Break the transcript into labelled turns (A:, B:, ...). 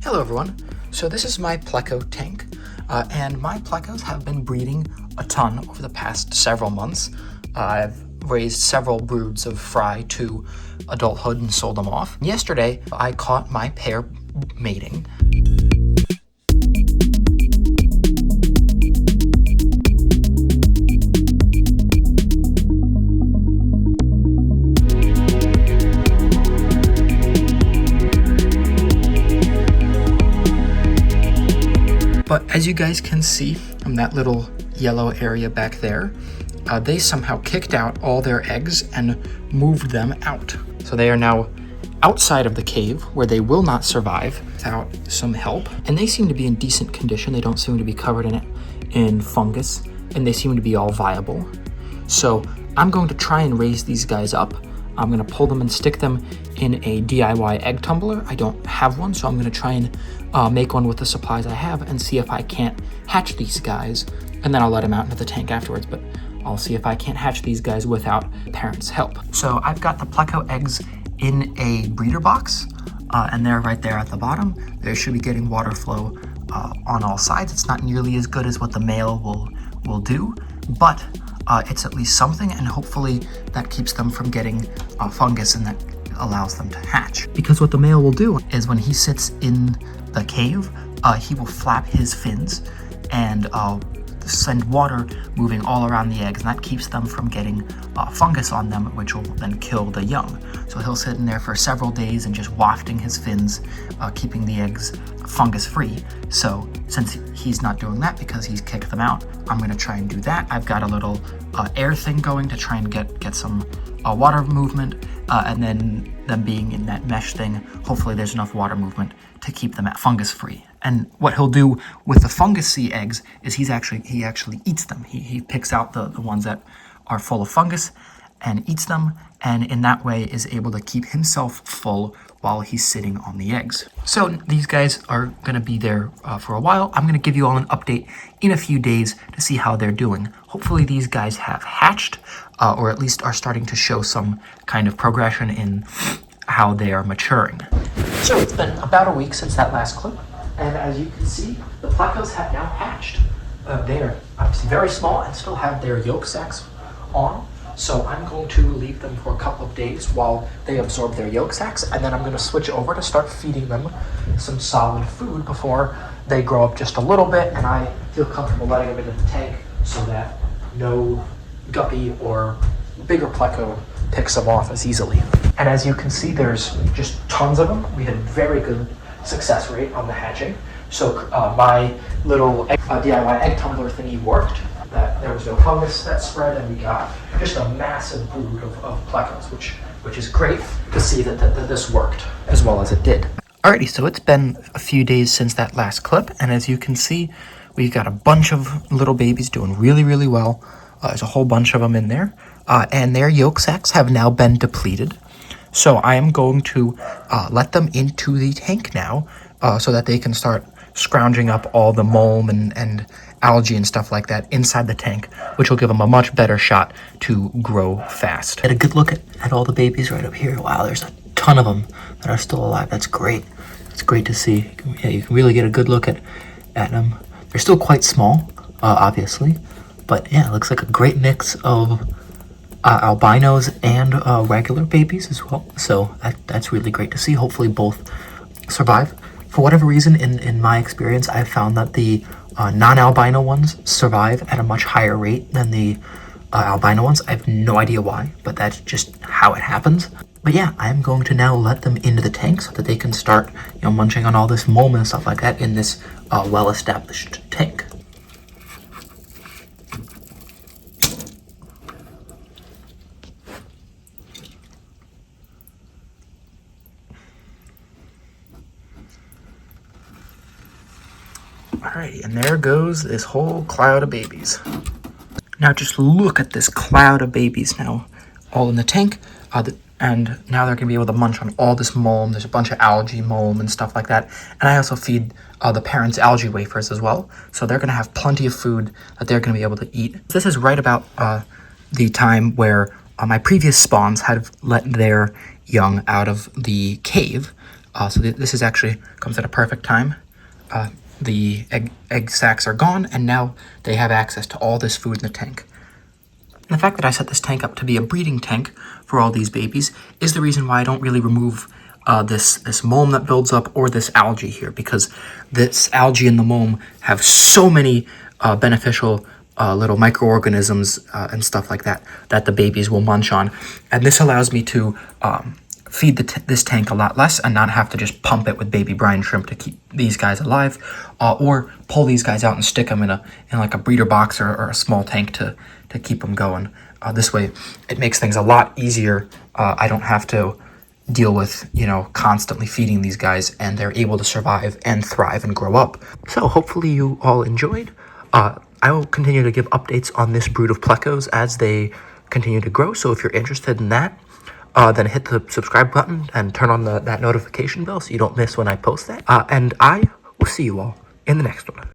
A: Hello everyone. So this is my Pleco tank, and my Plecos have been breeding a ton over the past several months. I've raised several broods of fry to adulthood and sold them off. Yesterday, I caught my pair mating. But as you guys can see from that little yellow area back there, they somehow kicked out all their eggs and moved them out. So they are now outside of the cave where they will not survive without some help. And they seem to be in decent condition. They don't seem to be covered in fungus, and they seem to be all viable. So I'm going to try and raise these guys up. I'm going to pull them and stick them in a DIY egg tumbler. I don't have one, so I'm going to try and make one with the supplies I have and see if I can't hatch these guys. And then I'll let them out into the tank afterwards, but I'll see if I can't hatch these guys without parents' help. So I've got the Pleco eggs in a breeder box, and they're right there at the bottom. They should be getting water flow on all sides. It's not nearly as good as what the male will do, but it's at least something, and hopefully that keeps them from getting fungus and that allows them to hatch. Because what the male will do is when he sits in the cave, he will flap his fins and send water moving all around the eggs, and that keeps them from getting fungus on them, which will then kill the young. So he'll sit in there for several days and just wafting his fins, keeping the eggs fungus free. So since he's not doing that because he's kicked them out, I'm going to try and do that. I've got a little air thing going to try and get some water movement, and then them being in that mesh thing, hopefully there's enough water movement to keep them fungus free. And what he'll do with the fungusy eggs is he actually eats them. He picks out the ones that are full of fungus and eats them, and in that way is able to keep himself full while he's sitting on the eggs. So these guys are going to be there for a while. I'm going to give you all an update in a few days to see how they're doing. Hopefully these guys have hatched, or at least are starting to show some kind of progression in how they are maturing. So it's been about a week since that last clip, and as you can see, the Plecos have now hatched. They are obviously very small and still have their yolk sacs on. So I'm going to leave them for a couple of days while they absorb their yolk sacs, and then I'm going to switch over to start feeding them some solid food before they grow up just a little bit, and I feel comfortable letting them into the tank so that no guppy or bigger Pleco picks them off as easily. And as you can see, there's just tons of them. We had very good success rate on the hatching. So my little DIY egg tumbler thingy worked. That there was no fungus that spread, and we got just a massive brood of Plecos, which is great to see that this worked as well as it did. Alrighty, so it's been a few days since that last clip, and as you can see, we've got a bunch of little babies doing really, really well. There's a whole bunch of them in there, and their yolk sacs have now been depleted. So I am going to let them into the tank now, so that they can start scrounging up all the mulm and algae and stuff like that inside the tank, which will give them a much better shot to grow fast. Get a good look at all the babies right up here. Wow, there's a ton of them that are still alive. That's great. It's great to see. Yeah, you can really get a good look at them. They're still quite small, obviously, but yeah, it looks like a great mix of albinos and regular babies as well. So that's really great to see. Hopefully both survive. For whatever reason, in my experience, I've found that the non-albino ones survive at a much higher rate than the albino ones. I have no idea why, but that's just how it happens. But yeah, I'm going to now let them into the tank so that they can start, munching on all this mulm and stuff like that in this well-established tank. Alrighty, and there goes this whole cloud of babies. Now just look at this cloud of babies now, all in the tank, and now they're going to be able to munch on all this mulm. There's a bunch of algae mulm and stuff like that, and I also feed the parents algae wafers as well, so they're going to have plenty of food that they're going to be able to eat. This is right about the time where my previous spawns had let their young out of the cave, So this is actually comes at a perfect time. The egg sacs are gone, and now they have access to all this food in the tank. And the fact that I set this tank up to be a breeding tank for all these babies is the reason why I don't really remove this mulm that builds up or this algae here, because this algae and the mulm have so many beneficial little microorganisms and stuff like that that the babies will munch on. And this allows me to feed this tank a lot less and not have to just pump it with baby brine shrimp to keep these guys alive, or pull these guys out and stick them in like a breeder box or a small tank to keep them going. This way, it makes things a lot easier. I don't have to deal with, constantly feeding these guys, and they're able to survive and thrive and grow up. So hopefully you all enjoyed. I will continue to give updates on this brood of plecos as they continue to grow. So if you're interested in that, then hit the subscribe button and turn on that notification bell so you don't miss when I post that. And I will see you all in the next one.